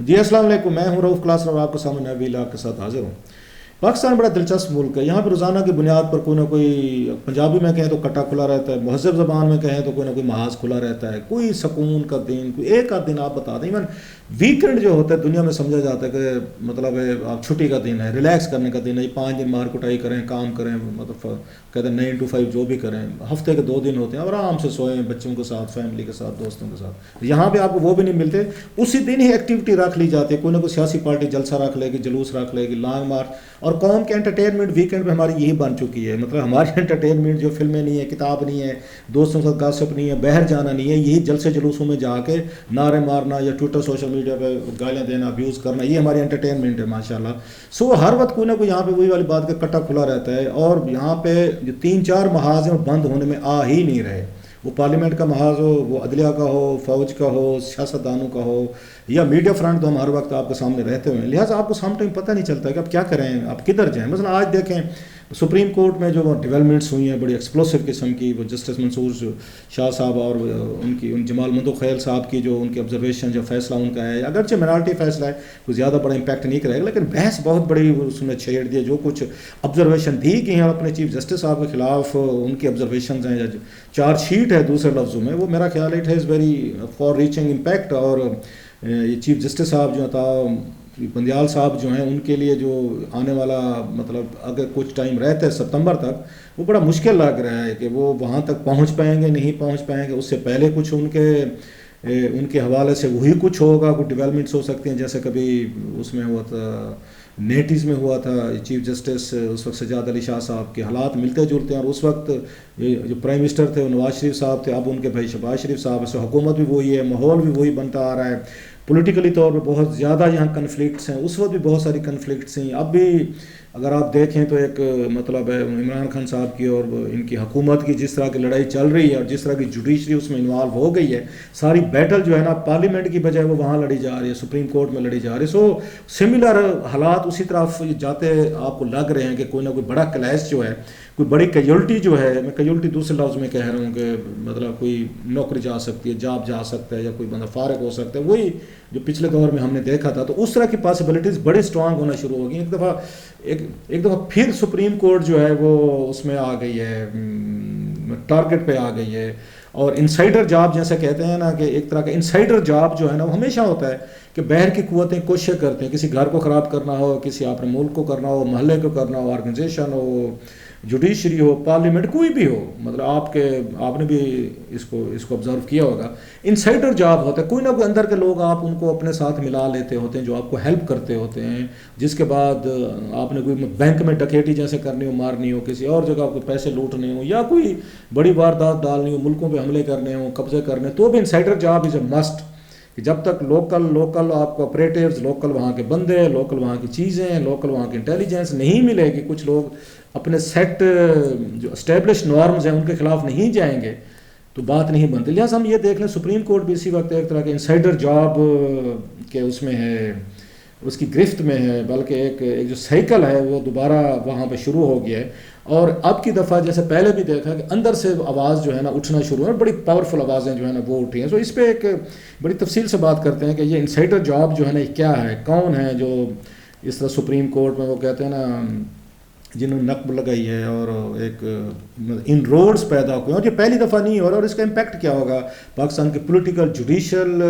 جی السلام علیکم، میں ہوں رؤف کلاسر اور آپ کے سامنے نئے ویلاگ کے ساتھ حاضر ہوں۔ پاکستان بڑا دلچسپ ملک ہے، یہاں پہ روزانہ کی بنیاد پر کوئی نہ کوئی، پنجابی میں کہیں تو کٹا کھلا رہتا ہے، مہذب زبان میں کہیں تو کوئی نہ کوئی محاذ کھلا رہتا ہے، کوئی سکون کا دن، کوئی ایک آدھ دن آپ بتا دیں۔ ایون ویکینڈ جو ہوتا ہے دنیا میں سمجھا جاتا ہے کہ مطلب ہے آپ چھٹی کا دن ہے، ریلیکس کرنے کا دن ہے، 5 دن مار کٹائی کریں، کام کریں، مطلب کہتے ہیں 9 to 5 جو بھی کریں، ہفتے کے 2 دن ہوتے ہیں اور آرام سے سوئیں بچوں کے ساتھ، فیملی کے ساتھ، دوستوں کے ساتھ۔ یہاں پہ آپ کو وہ بھی نہیں ملتے، اسی دن ہی ایکٹیویٹی رکھ لی جاتی ہے، کوئی نہ کوئی سیاسی پارٹی جلسہ رکھ لے گی، جلوس رکھ لے گی، لانگ مارچ، اور قوم کے انٹرٹینمنٹ ویکینڈ پہ ہماری یہی بن چکی ہے۔ مطلب ہماری انٹرٹینمنٹ جو فلمیں نہیں ہے، کتاب نہیں ہے، دوستوں کے ساتھ گاسپ نہیں ہے، باہر جانا نہیں ہے، یہی جلسے جلوسوں میں جا کے نعرے مارنا یا ٹویٹر سوشل میڈیا پہ گالیاں دینا، ابیوز کرنا، یہ ہماری انٹرٹینمنٹ ہے ماشاءاللہ۔ سو ہر وقت کوئی نہ کوئی یہاں پہ وہی والی بات کا کٹا کھلا رہتا ہے، اور یہاں پہ جو 3-4 محاذ ہیں وہ بند ہونے میں آ ہی نہیں رہے، وہ پارلیمنٹ کا محاذ ہو، وہ عدلیہ کا ہو، فوج کا ہو، سیاستدانوں کا ہو، یا میڈیا فرنٹ، تو ہم ہر وقت آپ کے سامنے رہتے ہوئے ہیں، لہٰذا آپ کو سم ٹائم پتہ نہیں چلتا کہ آپ کیا کریں، آپ کدھر جائیں۔ مثلا آج دیکھیں سپریم کورٹ میں جو ڈیولپمنٹس ہوئی ہیں بڑی ایکسپلوسو قسم کی، وہ جسٹس منصور شاہ صاحب اور ان جمال مندوخیل صاحب کی جو ان کی آبزرویشن، جو فیصلہ ان کا ہے، اگرچہ مائنارٹی فیصلہ ہے، کوئی زیادہ بڑا امپیکٹ نہیں کرے گا، لیکن بحث بہت بڑی اس نے چھیڑ دی ہے۔ جو کچھ آبزرویشن دی گئی ہیں اپنے چیف جسٹس صاحب کے خلاف، ان کی آبزرویشنز ہیں، چارج شیٹ ہے دوسرے لفظوں میں، وہ میرا خیال ہے it has very for reaching impact, اور یہ چیف جسٹس صاحب جو تھا بندیال صاحب جو ہیں، ان کے لیے جو آنے والا مطلب اگر کچھ ٹائم رہتا ہے ستمبر تک، وہ بڑا مشکل لگ رہا ہے کہ وہ وہاں تک پہنچ پائیں گے نہیں پہنچ پائیں گے۔ اس سے پہلے کچھ ان کے حوالے سے وہی کچھ ہوگا، کچھ ڈیولپمنٹس ہو سکتی ہیں، جیسے کبھی اس میں ہوا تھا نیٹیز میں ہوا تھا، چیف جسٹس اس وقت سجاد علی شاہ صاحب کے حالات ملتے جلتے ہیں، اور اس وقت جو پرائم منسٹر تھے وہ نواز شریف صاحب تھے، اب ان کے بھائی شہباز شریف صاحب، اس حکومت بھی وہی ہے، ماحول بھی وہی بنتا آ رہا ہے، پولیٹیکلی طور پہ بہت زیادہ یہاں کنفلکٹس ہیں، اس وقت بھی بہت ساری کنفلکٹس ہیں، اب بھی اگر آپ دیکھیں تو ایک مطلب ہے عمران خان صاحب کی اور ان کی حکومت کی جس طرح کی لڑائی چل رہی ہے، اور جس طرح کی جوڈیشری اس میں انوالو ہو گئی ہے، ساری بیٹل جو ہے نا پارلیمنٹ کی بجائے وہ وہاں لڑی جا رہی ہے، سپریم کورٹ میں لڑی جا رہی ہے۔ سو سملر حالات اسی طرف جاتے آپ کو لگ رہے ہیں کہ کوئی نہ کوئی بڑا کلیش جو ہے، کوئی بڑی کیجولٹی جو ہے، میں کیجولٹی دوسرے لفظ میں کہہ رہا ہوں کہ مطلب کوئی نوکری جا سکتی ہے، جاب جا سکتا ہے، یا کوئی بندہ فارغ ہو سکتا ہے، وہی جو پچھلے دور میں ہم نے دیکھا تھا، تو اس طرح کی پاسبلٹیز بڑی اسٹرانگ ہونا شروع ہو گئی۔ ایک دفعہ پھر سپریم کورٹ جو ہے وہ اس میں آ گئی ہے، ٹارگٹ پہ آ گئی ہے، اور انسائڈر جاب جیسے کہتے ہیں نا، کہ ایک طرح کا انسائڈر جاب جو ہے نا وہ ہمیشہ ہوتا ہے کہ باہر کی قوتیں کوشش کرتے ہیں، کسی گھر کو خراب کرنا ہو، کسی اپنے ملک کو کرنا ہو، محلے کو کرنا ہو، آرگنائزیشن ہو، جوڈیشری ہو، پارلیمنٹ، کوئی بھی ہو، مطلب آپ نے بھی اس کو آبزرو کیا ہوگا، انسائڈر جاب ہوتا ہے، کوئی نہ کوئی اندر کے لوگ آپ ان کو اپنے ساتھ ملا لیتے ہوتے ہیں، جو آپ کو ہیلپ کرتے ہوتے ہیں، جس کے بعد آپ نے کوئی بینک میں ڈکیٹی جیسے کرنی ہو، مارنی ہو، کسی اور جگہ کوئی پیسے لوٹنے ہوں، یا کوئی بڑی واردات ڈالنی ہو، ملکوں پہ حملے کرنے ہوں، قبضے کرنے، تو بھی insider job is a must, کہ جب تک لوکل آپ کو آپریٹیوز، لوکل وہاں کے بندے، لوکل وہاں کی چیزیں، لوکل وہاں کی انٹیلیجنس نہیں ملے گی، کچھ لوگ اپنے سیٹ جو اسٹیبلش نارمز ہیں ان کے خلاف نہیں جائیں گے، تو بات نہیں بنتی۔ لہٰذا ہم یہ دیکھ لیں سپریم کورٹ بھی اسی وقت ایک طرح کے انسائڈر جاب کے اس میں ہے، اس کی گرفت میں ہے، بلکہ ایک جو سائیکل ہے وہ دوبارہ وہاں پہ شروع ہو گیا ہے، اور اب کی دفعہ جیسے پہلے بھی دیکھا کہ اندر سے آواز جو ہے نا اٹھنا شروع ہے، بڑی پاورفل آوازیں جو ہے نا وہ اٹھی ہیں۔ سو اس پہ ایک بڑی تفصیل سے بات کرتے ہیں کہ یہ انسائڈر جاب جو ہے نا کیا ہے، کون ہے جو اس طرح سپریم کورٹ میں وہ کہتے ہیں نا جنہوں نے نقب لگائی ہے، اور ایک ان روڈز پیدا ہوئے، اور یہ پہلی دفعہ نہیں ہو رہا، اور اس کا امپیکٹ کیا ہوگا پاکستان کے پولیٹیکل جوڈیشل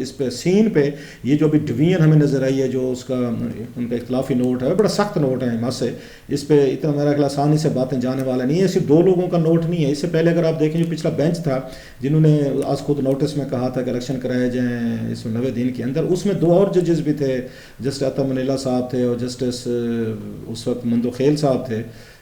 اس پہ سین پہ۔ یہ جو ابھی ڈویژن ہمیں نظر آئی ہے، جو اس کا ان کا اختلافی نوٹ ہے، بڑا سخت نوٹ ہے ہمارے سے، اس پہ اتنا میرا خیال آسانی سے باتیں جانے والا نہیں ہے، صرف 2 لوگوں کا نوٹ نہیں ہے، اس سے پہلے اگر آپ دیکھیں جو پچھلا بینچ تھا جنہوں نے آج خود نوٹس میں کہا تھا کہ الیکشن کرائے جائیں اس 90 دن کے اندر، اس میں 2 اور ججز بھی تھے، جسٹس عطا منیلا صاحب تھے، اور جسٹس اس وقت مندوخیل صاحب تھے،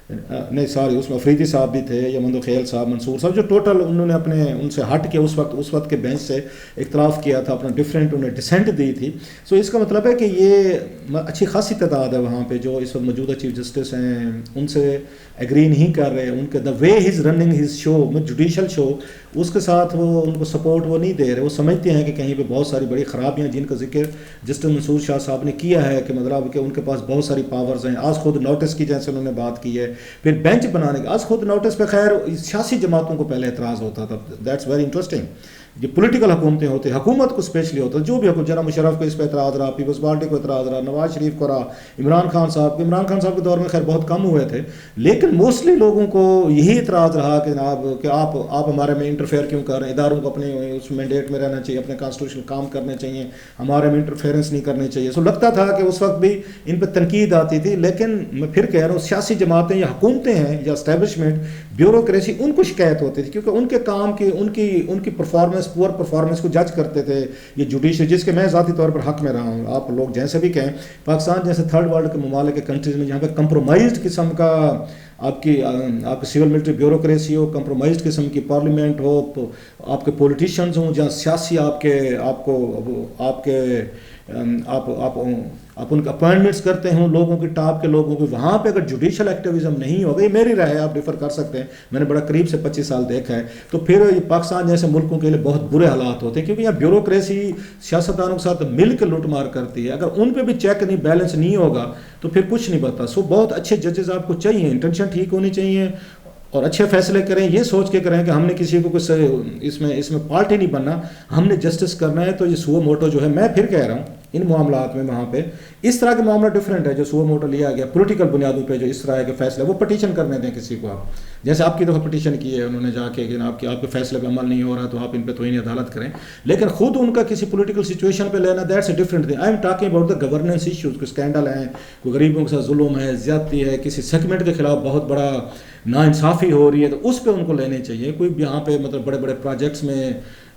نہیں سوری اس میں افریدی صاحب بھی تھے، یا مندوخیل صاحب، منصور صاحب، جو ٹوٹل انہوں نے اپنے ان سے ہٹ کے اس وقت کے بینچ سے اختلاف کیا تھا، اپنا ڈفرینٹ انہیں ڈسینٹ دی تھی۔ سو اس کا مطلب ہے کہ یہ اچھی خاصی تعداد ہے وہاں پہ جو اس وقت موجودہ چیف جسٹس ہیں، ان سے ایگری نہیں کر رہے، ان کے دا وے ہز رننگ ہز شو، جوڈیشل شو، اس کے ساتھ وہ ان کو سپورٹ وہ نہیں دے رہے، وہ سمجھتے ہیں کہ کہیں پہ بہت ساری بڑی خرابیاں جن کا ذکر جسٹس منصور شاہ صاحب نے کیا ہے، کہ مطلب کہ ان کے پاس بہت ساری پاورز ہیں، آج خود نوٹس کی جیسے انہوں نے بات کی ہے پھر بینچ بنانے کے آج خود نوٹس پہ خیر سیاسی جماعتوں کو پہلے اعتراض ہوتا تھا. That's very interesting. یہ پولیٹیکل حکومتیں ہوتی ہیں, حکومت کو اسپیشلی ہوتا ہے, جو بھی جناب مشرف کو اس پہ اعتراض رہا, پیپلز پارٹی کو اعتراض رہا, نواز شریف کو رہا, عمران خان صاحب کے دور میں خیر بہت کم ہوئے تھے, لیکن موسٹلی لوگوں کو یہی اعتراض رہا کہ جناب کہ آپ ہمارے میں انٹرفیئر کیوں کر رہے ہیں, اداروں کو اپنے اس مینڈیٹ میں رہنا چاہیے, اپنے کانسٹیٹیوشنل کام کرنے چاہیے, ہمارے میں انٹرفیئرنس نہیں کرنی چاہیے. سو لگتا تھا کہ اس وقت بھی ان پہ تنقید آتی تھی, لیکن میں پھر کہہ رہا ہوں سیاسی جماعتیں یا حکومتیں ہیں یا اسٹیبلشمنٹ بیوروکریسی, ان کو شکایت ہوتی تھی کیونکہ ان کے کام کی ان کی پرفارمنس پور پرفارمنس کو جج کرتے تھے یہ جوڈیشری, جس کے میں ذاتی طور پر حق میں رہا ہوں. آپ لوگ جیسے بھی کہیں, پاکستان جیسے تھرڈ ورلڈ کے ممالک کے کنٹریز میں جہاں پہ کمپرومائزڈ قسم کا آپ کی سول ملٹری بیوروکریسی ہو, کمپرومائزڈ قسم کی پارلیمنٹ ہو, آپ کے پولیٹیشنز ہوں, جہاں سیاسی آپ ان کا اپوائنٹمنٹس کرتے ہیں لوگوں کی ٹاپ کے لوگوں کی, وہاں پہ اگر جوڈیشل ایکٹیویزم نہیں ہوگا, یہ میری رائے ہے, آپ ڈیفر کر سکتے ہیں, میں نے بڑا قریب سے 25 سال دیکھا ہے, تو پھر یہ پاکستان جیسے ملکوں کے لیے بہت برے حالات ہوتے ہیں کیونکہ یہاں بیوروکریسی سیاستدانوں کے ساتھ مل کے لوٹ مار کرتی ہے. اگر ان پہ بھی چیک نہیں بیلنس نہیں ہوگا تو پھر کچھ نہیں بتا. سو بہت اچھے ججز آپ کو چاہیے, انٹینشن ٹھیک ہونی چاہیے اور اچھے فیصلے کریں, یہ سوچ کے کریں کہ ہم نے کسی کو کچھ اس میں پارٹی نہیں بننا, ہم نے جسٹس کرنا ہے. تو یہ سو موٹو جو ہے, میں پھر کہہ رہا ہوں ان معاملات میں وہاں پہ اس طرح کے معاملہ ڈفرینٹ ہے. جو سو موٹو لیا گیا پولیٹیکل بنیادوں پہ جو اس طرح کے فیصلے, وہ پٹیشن کرنے دیں کسی کو, آپ جیسے آپ کی دفعہ پٹیشن کی ہے انہوں نے جا کے کہ آپ کے فیصلے پہ عمل نہیں ہو رہا تو آپ ان پہ توہین عدالت کریں, لیکن خود ان کا کسی پولیٹیکل سچویشن پہ لینا, that's a different thing. I am talking about the governance issues. کوئی اسکینڈل ہیں, کوئی غریبوں کے ساتھ ظلم ہے, زیادتی ہے, کسی سیگمنٹ کے خلاف بہت بڑا ناانصافی ہو رہی ہے, تو اس پہ ان کو لینے چاہیے. کوئی یہاں پہ مطلب بڑے بڑے پروجیکٹس میں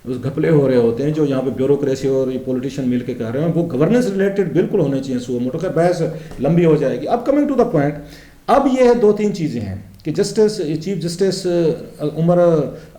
گھپلے ہو رہے ہوتے ہیں جو یہاں پہ بیوروکریسی اور یہ پولیٹیشین مل کے کر رہے ہیں, وہ گورننس ریلیٹڈ بالکل ہونے چاہیے. سو موٹو کا بحث لمبی ہو جائے گی. اب کمنگ ٹو دا پوائنٹ, اب یہ ہے 2-3 چیزیں ہیں کہ چیف جسٹس عمر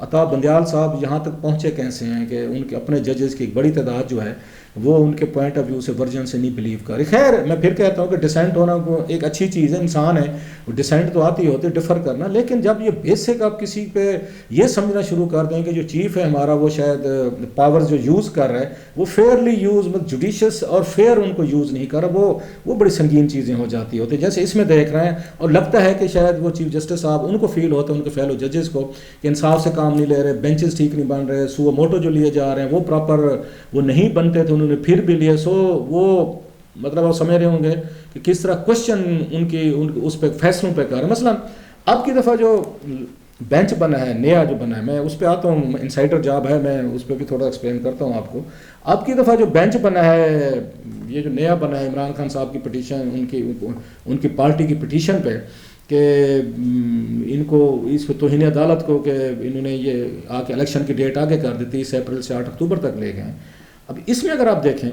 عطا بندیال صاحب یہاں تک پہنچے کیسے ہیں کہ ان کے اپنے ججز کی ایک بڑی تعداد جو ہے وہ ان کے پوائنٹ آف ویو سے ورژن سے نہیں بلیو کر رہی. خیر میں پھر کہتا ہوں کہ ڈسینٹ ہونا ایک اچھی چیز ہے, انسان ہے, ڈسینٹ تو آتی ہوتی ہے ڈفر کرنا, لیکن جب یہ بیسک آپ کسی پہ یہ سمجھنا شروع کر دیں کہ جو چیف ہے ہمارا وہ شاید پاورز جو یوز کر رہا ہے وہ فیئرلی یوز, مطلب جوڈیشس اور فیئر ان کو یوز نہیں کر رہا, وہ بڑی سنگین چیزیں ہو جاتی ہوتی ہیں جیسے اس میں دیکھ رہے ہیں. اور لگتا ہے کہ شاید وہ چیف جسٹس صاحب ان کو فیل ہوتا ہے ان کے فیلو ججز کو کہ انصاف سے کام نہیں لے رہے, بینچز ٹھیک نہیں بن رہے, سو موٹو جو لیے جا رہے ہیں وہ پراپر وہ نہیں بنتے تھے, انہوں نے پھر بھی لیے. سو وہ مطلب آپ سمجھ رہے ہوں گے کہ کس طرح کوشچن ان اس پہ فیصلوں پہ کر رہے ہیں. مثلا اب کی دفعہ جو بینچ بنا ہے, نیا جو بنا ہے, میں اس پہ آتا ہوں, انسائڈر جاب ہے, میں اس پہ بھی تھوڑا ایکسپلین کرتا ہوں آپ کو. اب کی دفعہ جو بینچ بنا ہے, یہ جو نیا بنا ہے عمران خان صاحب کی پٹیشن, ان کی پارٹی کی پٹیشن پہ کہ ان کو اس پہ توہین عدالت کو کہ انہوں نے یہ آ کے الیکشن کی ڈیٹ آگے کر دی, 30 اپریل سے 8 اکتوبر تک لے گئے. اب اس میں اگر آپ دیکھیں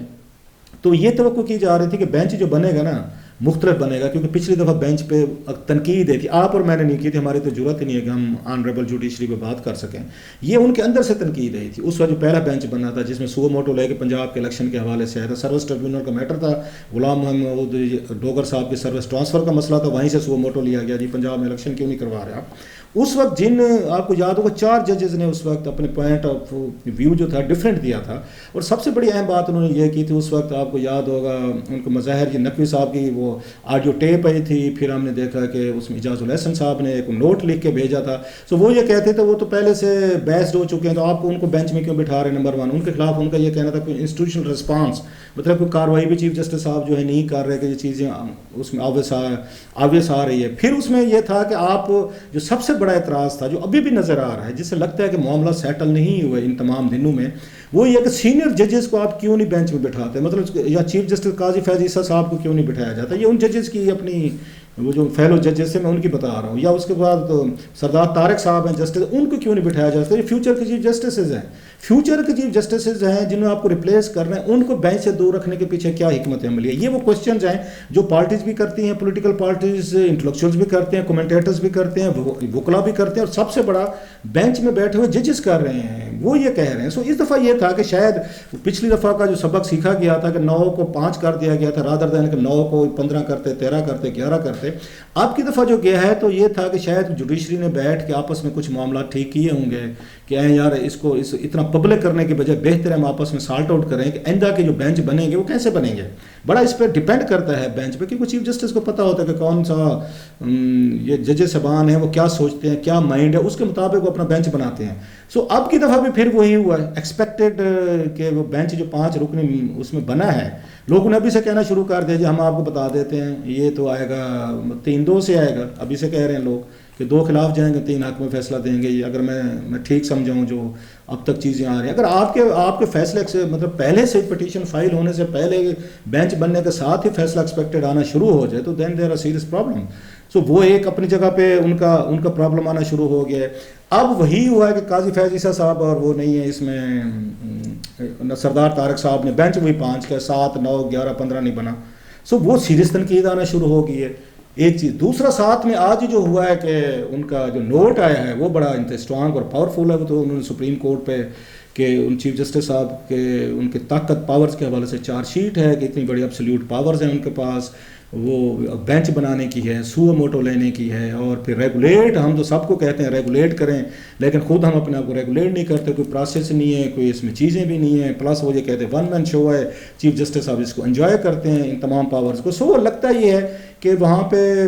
تو یہ توقع کی جا رہی تھی کہ بینچ جو بنے گا نا مختلف بنے گا, کیونکہ پچھلی دفعہ بینچ پہ تنقید ہے کہ آپ اور میں نے نہیں کی تھی, ہماری تو ضرورت ہی نہیں ہے کہ ہم آنریبل جوڈیشری پہ بات کر سکیں. یہ ان کے اندر سے تنقید آئی تھی. اس وقت جو پہلا بینچ بنا تھا جس میں سو موٹو لے کے پنجاب کے الیکشن کے حوالے سے آیا تھا, سروس ٹریبیونل کا میٹر تھا, غلام محمد ڈوگر صاحب کی سروس ٹرانسفر کا مسئلہ تھا, وہیں سے سو موٹو لیا گیا, جی پنجاب میں الیکشن کیوں نہیں کروا رہے آپ. اس وقت جن آپ کو یاد ہوگا 4 ججز نے اس وقت اپنے پوائنٹ آف ویو جو تھا ڈفرینٹ دیا تھا, اور سب سے بڑی اہم بات انہوں نے یہ کی تھی اس وقت, آپ کو یاد ہوگا ان کو مظاہر جی نقوی صاحب کی وہ آڈیو ٹیپ آئی تھی, پھر ہم نے دیکھا کہ اس میں اعجاز الحسن صاحب نے ایک نوٹ لکھ کے بھیجا تھا. سو وہ یہ کہتے تھے وہ تو پہلے سے بحث ہو چکے ہیں, تو آپ کو ان کو بینچ میں کیوں بٹھا رہے ہیں. نمبر 1 ان کے خلاف ان کا یہ کہنا تھا کوئی انسٹیٹیوشنل رسپانس, مطلب کوئی کاروائی بھی چیف جسٹس صاحب جو ہے نہیں کر رہے کہ یہ چیزیں اس میں آبویس آ رہی ہے. پھر اس میں یہ تھا کہ آپ جو سب سے بڑا اعتراض تھا جو ابھی بھی نظر آ رہا ہے, جس سے لگتا ہے کہ معاملہ سیٹل نہیں ہوا ان تمام دنوں میں, وہ یہ کہ سینئر ججز کو آپ کیوں نہیں بینچ میں بٹھاتے, مطلب یا چیف جسٹس قاضی فیض عیسیٰ صاحب کو کیوں نہیں بٹھایا جاتا. یہ ان ججز کی اپنی وہ جو فیلو ججز سے میں ان کی بتا رہا ہوں. یا اس کے بعد سردار طارق صاحب ہیں جسٹس, ان کو کیوں نہیں بٹھایا جاتا. یہ فیوچر کے چیف جسٹسز ہیں, فیوچر کے چیف جسٹسز ہیں جنہوں آپ کو ریپلیس کرنا ہے, ان کو بینچ سے دور رکھنے کے پیچھے کیا حکمت عملی ہے. یہ وہ کوشچنز ہیں جو پارٹیز بھی کرتی ہیں, پولیٹیکل پارٹیز انٹلیکچوئلز بھی کرتے ہیں, کومنٹیٹرز بھی کرتے ہیں, وکلا بھی کرتے ہیں, اور سب سے بڑا بینچ میں بیٹھے ہوئے ججز کر رہے ہیں. وہ یہ کہہ رہے ہیں. سو اس دفعہ یہ تھا کہ شاید پچھلی دفعہ کا جو سبق سیکھا گیا تھا کہ 9 کو 5 کر دیا گیا تھا, رادر دین کہ 9 کو 15 کرتے, 13 کرتے, 11 کرتے. اب کی دفعہ جو گیا ہے تو یہ تھا کہ شاید جوڈیشری نے بیٹھ کے آپس میں کچھ معاملات ٹھیک کیے ہوں گے کہ یار اس کو اتنا پبلک کرنے کے بجائے بہتر ہم آپس میں سارٹ آؤٹ کریں کہ آئندہ کے جو بینچ بنیں گے وہ کیسے بنیں گے. بڑا اس پہ ڈیپینڈ کرتا ہے بینچ پہ، کیونکہ چیف جسٹس کو پتہ ہوتا ہے کہ کون سا یہ ججز صاحبان ہیں وہ کیا سوچتے ہیں، کیا مائنڈ ہے، اس کے مطابق وہ اپنا بینچ بناتے ہیں. سو اب کی دفعہ بھی پھر وہی ہوا ہے ایکسپیکٹڈ کہ وہ بینچ جو 5 رکنی اس میں بنا ہے، لوگوں نے ابھی سے کہنا شروع کر دیا جی ہم آپ کو بتا دیتے ہیں یہ تو آئے گا 3-2 سے آئے گا. ابھی سے کہہ رہے ہیں لوگ کہ 2 خلاف جائیں گے 3 حق میں فیصلہ دیں گے. اگر میں ٹھیک سمجھاؤں جو اب تک چیزیں آ رہی ہیں، اگر آپ کے فیصلے سے مطلب پہلے سے پٹیشن فائل ہونے سے پہلے بینچ بننے کے ساتھ ہی فیصلہ ایکسپیکٹڈ آنا شروع ہو جائے تو دین دیر آر سیریس پرابلم. سو وہ ایک اپنی جگہ پہ ان کا پرابلم آنا شروع ہو گیا ہے. اب وہی ہوا ہے کہ قاضی فیض عیسیٰ صاحب اور وہ نہیں ہے اس میں سردار طارق صاحب نے بینچ وہی 5 کے 7 9 11 15 نہیں بنا. سو وہ سیریس تنقید آنا شروع ہو گئی ہے ایک چیز. دوسرا ساتھ میں آج جو ہوا ہے کہ ان کا جو نوٹ آیا ہے وہ بڑا اسٹرانگ اور پاورفل ہے. وہ تو انہوں نے سپریم کورٹ پہ کہ ان چیف جسٹس صاحب کے ان کے طاقت پاورز کے حوالے سے چارج شیٹ ہے کہ اتنی بڑی ایبسلیوٹ پاورز ہیں ان کے پاس، وہ بینچ بنانے کی ہے، سو موٹو لینے کی ہے، اور پھر ریگولیٹ. ہم تو سب کو کہتے ہیں ریگولیٹ کریں لیکن خود ہم اپنے آپ کو ریگولیٹ نہیں کرتے، کوئی پروسیس نہیں ہے، کوئی اس میں چیزیں بھی نہیں ہیں. پلس وہ یہ کہتے ہیں 1 مین شو ہے، چیف جسٹس صاحب اس کو انجوائے کرتے ہیں ان تمام پاورز کو. سو لگتا یہ ہے کہ وہاں پہ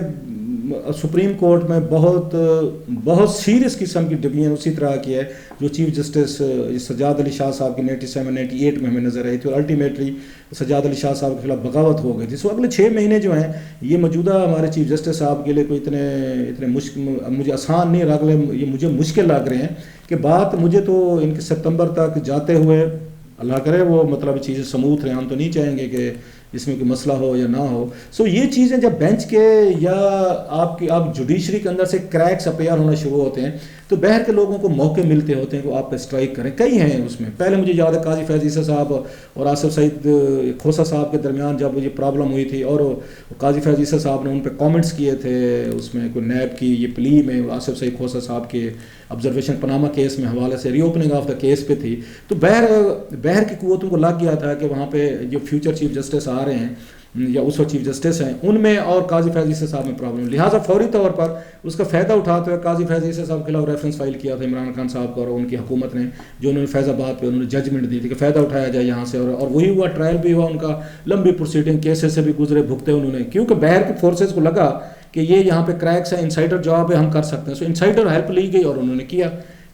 سپریم کورٹ میں بہت سیریس قسم کی ڈویژن اسی طرح کی ہے جو چیف جسٹس سجاد علی شاہ صاحب کی 97-98 میں ہمیں نظر آئی تھی، اور الٹیمیٹلی سجاد علی شاہ صاحب کے خلاف بغاوت ہو گئی تھی. سو اگلے 6 مہینے جو ہیں یہ موجودہ ہمارے چیف جسٹس صاحب کے لیے کوئی اتنے مجھے آسان نہیں رہے، یہ مجھے مشکل لگ رہے ہیں کہ بات مجھے تو ان کے ستمبر تک جاتے ہوئے اللہ کرے وہ مطلب چیزیں سموتھ رہیں. ہم تو نہیں چاہیں گے کہ اس میں کوئی مسئلہ ہو یا نہ ہو. سو یہ چیزیں جب بینچ کے یا آپ جوڈیشری کے اندر سے کریکس اپیئر ہونا شروع ہوتے ہیں تو باہر کے لوگوں کو موقع ملتے ہوتے ہیں کہ وہ آپ پہ اسٹرائک کریں. کئی ہیں اس میں. پہلے مجھے یاد ہے قاضی فیض عیسیٰ صاحب اور آصف سعید کھوسہ صاحب کے درمیان جب یہ پرابلم ہوئی تھی اور قاضی فیض عیسیٰ صاحب نے ان پہ کامنٹس کیے تھے اس میں کوئی نیب کی یہ پلی میں آصف سعید کھوسہ صاحب کے آبزرویشن پناما کیس میں حوالے سے ری اوپننگ آف دا کیس پہ تھی. تو باہر کی قوتوں کو لگ گیا تھا کہ وہاں پہ جو فیوچر چیف جسٹس آ رہے ہیں یا اس وقت چیف جسٹس ہیں ان میں اور قاضی فیض عیسیٰ صاحب میں پرابلم، لہٰذا فوری طور پر اس کا فائدہ اٹھاتے ہوئے قاضی فیض عیسیٰ صاحب کے خلاف ریفرنس فائل کیا تھا عمران خان صاحب کو اور ان کی حکومت نے، جو انہوں نے فیض آباد پہ انہوں نے ججمنٹ دی تھی کہ فائدہ اٹھایا جائے یہاں سے. اور وہی ہوا، ٹرائل بھی ہوا ان کا، لمبی پروسیڈنگ کیسز سے بھی گزرے بھگتے انہوں نے، کیونکہ باہر کی فورسز کو لگا کہ یہ یہاں پہ کریکس ہے، انسائڈر جاب ہے، ہم کر سکتے ہیں. سو انسائڈر ہیلپ لی گئی اور انہوں نے کیا.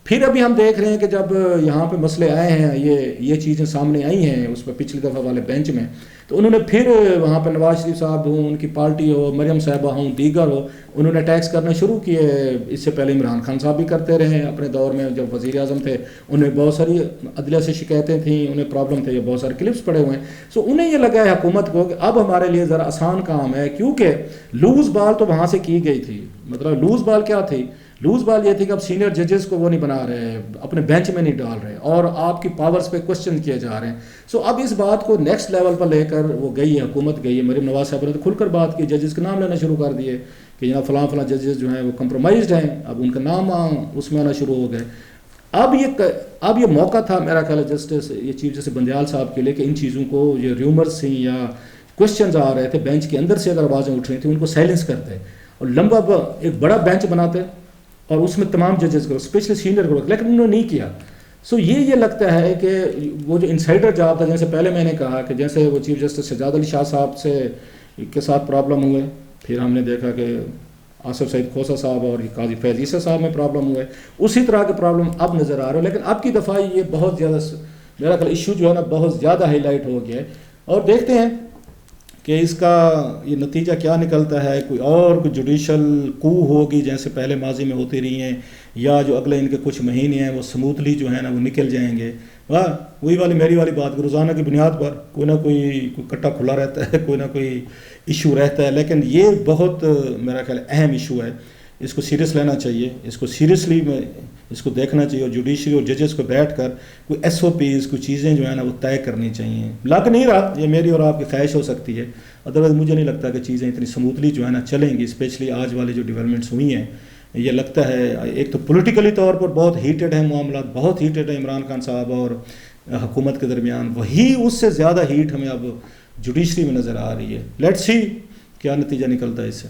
پھر ابھی ہم دیکھ رہے ہیں کہ جب یہاں پہ مسئلے آئے ہیں، یہ چیزیں سامنے آئی ہیں اس پہ پچھلی دفعہ والے بینچ میں، تو انہوں نے پھر وہاں پہ نواز شریف صاحب ہوں، ان کی پارٹی ہو، مریم صاحبہ ہوں، دیگر ہو، انہوں نے ٹیکس کرنا شروع کیے. اس سے پہلے عمران خان صاحب بھی کرتے رہے اپنے دور میں جب وزیر اعظم تھے. انہیں بہت ساری عدلیہ سے شکایتیں تھیں، انہیں پرابلم تھے، یہ بہت سارے کلپس پڑے ہوئے ہیں. سو انہیں یہ لگا ہے حکومت کو کہ اب ہمارے لیے ذرا آسان کام ہے، کیونکہ لوز بال تو وہاں سے کی گئی تھی. مطلب لوز بال کیا تھی؟ لوز بال یہ تھی کہ اب سینئر ججز کو وہ نہیں بنا رہے، اپنے بینچ میں نہیں ڈال رہے، اور آپ کی پاورز پہ کوشچن کیے جا رہے ہیں. سو اب اس بات کو نیکسٹ لیول پر لے کر وہ گئی ہے، حکومت گئی ہے. مریم نواز صاحب نے تو کھل کر بات کی، ججز کے نام لینا شروع کر دیے کہ یہاں فلاں ججز جو ہیں وہ کمپرومائزڈ ہیں، اب ان کا نام اس میں آنا شروع ہو گئے. اب یہ موقع تھا میرا خیال ہے جسٹس یہ چیف جسٹس بندیال صاحب کے لیے کہ ان چیزوں کو، یہ ریومرز تھیں یا کوشچنز آ رہے تھے بینچ کے اندر سے اگر آوازیں اٹھ رہی تھیں، ان کو سائلنس کرتے اور لمبا ایک بڑا بینچ بناتے اور اس میں تمام ججز کو اسپیشلی سینئر کو، لیکن انہوں نے نہیں کیا. سو یہ لگتا ہے کہ وہ جو انسائڈر جاب تھا، جیسے پہلے میں نے کہا کہ جیسے وہ چیف جسٹس سجاد علی شاہ صاحب کے ساتھ پرابلم ہوئے، پھر ہم نے دیکھا کہ آصف سعید کھوسہ صاحب اور قاضی فیض عیسیٰ صاحب میں پرابلم ہوئے، اسی طرح کے پرابلم اب نظر آ رہے ہیں. لیکن اب کی دفعہ یہ بہت زیادہ میرا خیال ایشو جو ہے نا بہت زیادہ ہائی لائٹ ہو گیا ہے، اور دیکھتے ہیں کہ اس کا یہ نتیجہ کیا نکلتا ہے. کوئی جوڈیشل کو ہوگی جیسے پہلے ماضی میں ہوتی رہی ہیں، یا جو اگلے ان کے کچھ مہینے ہیں وہ سموتھلی جو ہے نا وہ نکل جائیں گے. وہی میری والی بات کہ روزانہ کی بنیاد پر کوئی نہ کوئی کٹا کھلا رہتا ہے، کوئی نہ کوئی ایشو رہتا ہے. لیکن یہ بہت میرا خیال اہم ایشو ہے، اس کو سیریس لینا چاہیے، اس کو سیریسلی میں اس کو دیکھنا چاہیے، اور جوڈیشری اور ججز کو بیٹھ کر کوئی SOPs کوئی چیزیں جو ہیں نا وہ طے کرنی چاہیے. لگ نہیں رہا، یہ میری اور آپ کی خواہش ہو سکتی ہے، ادروائز مجھے نہیں لگتا کہ چیزیں اتنی سموتھلی جو ہے نا چلیں گی. اسپیشلی آج والے جو ڈیولپمنٹس ہوئی ہیں، یہ لگتا ہے ایک تو پولیٹیکلی طور پر بہت ہیٹڈ ہیں معاملات، بہت ہیٹڈ ہیں عمران خان صاحب اور حکومت کے درمیان. وہی اس سے زیادہ ہیٹ ہمیں اب جوڈیشری میں نظر آ رہی ہے. لیٹس سی کیا نتیجہ نکلتا ہے اس سے.